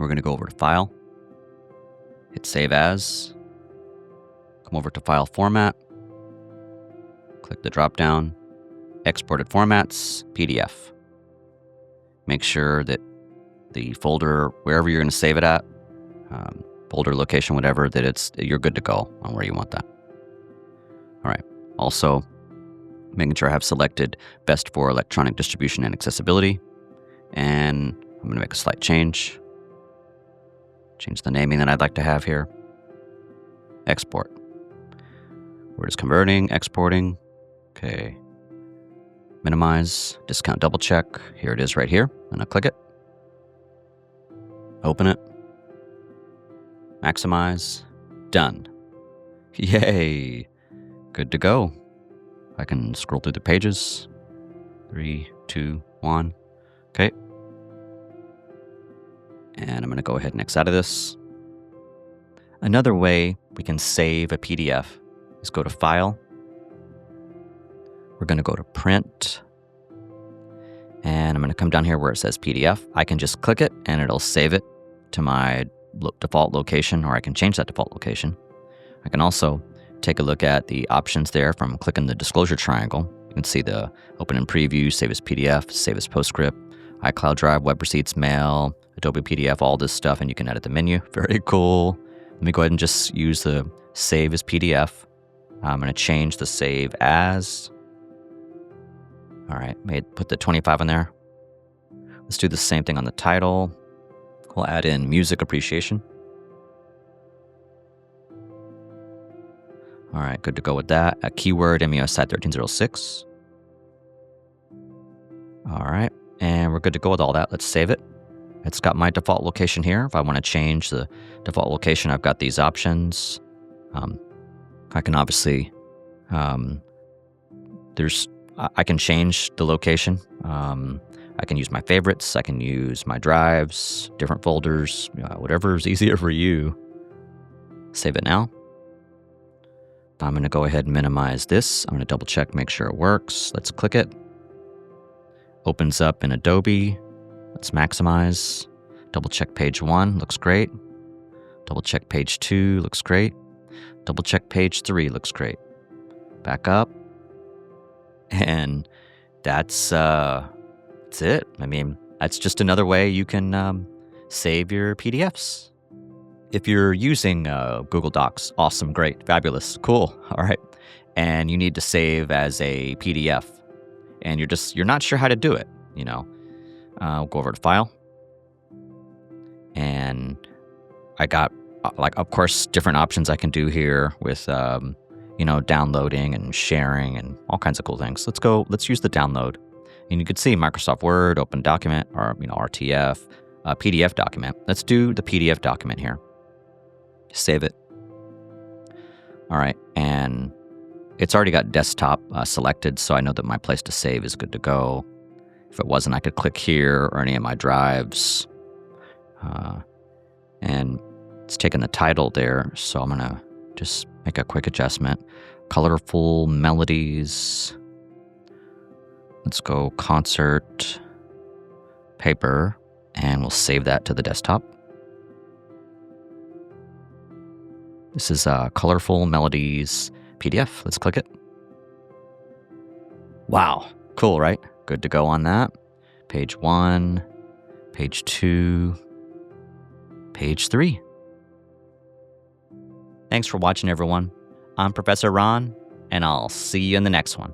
We're going to go over to File, hit Save As, come over to File Format, click the drop-down, Exported Formats, PDF. Make sure that the folder, wherever you're going to save it at, folder location, whatever, that you're good to go on where you want that. All right. Also, making sure I have selected Best for Electronic Distribution and Accessibility. And I'm going to make a slight change. Change the naming that I'd like to have here. Export. We're just converting, exporting. Okay. Minimize, discount double check. Here it is right here. I'm going to click it. Open it. Maximize. Done. Yay. Good to go. I can scroll through the pages. 3, 2, 1. Okay. And I'm going to go ahead and X out of this. Another way we can save a PDF is go to File. We're going to go to Print. And I'm going to come down here where it says PDF. I can just click it and it'll save it to my default location, or I can change that default location. I can also take a look at the options there from clicking the disclosure triangle. You can see the open in preview, save as PDF, save as PostScript, iCloud Drive, web receipts, mail, Adobe PDF, all this stuff, and you can edit the menu. Very cool. Let me go ahead and just use the save as PDF. I'm going to change the save as. All right, put the 25 in there. Let's do the same thing on the title. We'll add in music appreciation. All right, good to go with that. A keyword MUSI 1306. All right, and we're good to go with all that. Let's save it. It's got my default location here. If I want to change the default location, I've got these options. I can obviously, I can change the location. I can use my favorites. I can use my drives, different folders, whatever is easier for you. Save it now. I'm going to go ahead and minimize this. I'm going to double check, make sure it works. Let's click it. Opens up in Adobe. Let's maximize. Double check page 1, looks great. Double check page 2, looks great. Double check page 3, looks great. Back up. And that's it. I mean, that's just another way you can save your PDFs. If you're using Google Docs, awesome, great, fabulous, cool, all right. And you need to save as a PDF, and you're not sure how to do it, We'll go over to File. And I got, of course, different options I can do here with, downloading and sharing and all kinds of cool things. Let's use the download. And you can see Microsoft Word, Open Document, or, RTF, PDF document. Let's do the PDF document here. Save it. All right, and it's already got desktop selected, so I know that my place to save is good to go. If it wasn't, I could click here or any of my drives. And it's taking the title there, so I'm going to just make a quick adjustment. Colorful melodies. Let's go concert paper, and we'll save that to the desktop. This is Colorful Melodies PDF. Let's click it. Wow, cool, right? Good to go on that. Page 1, page 2, page 3. Thanks for watching, everyone. I'm Professor Ron, and I'll see you in the next one.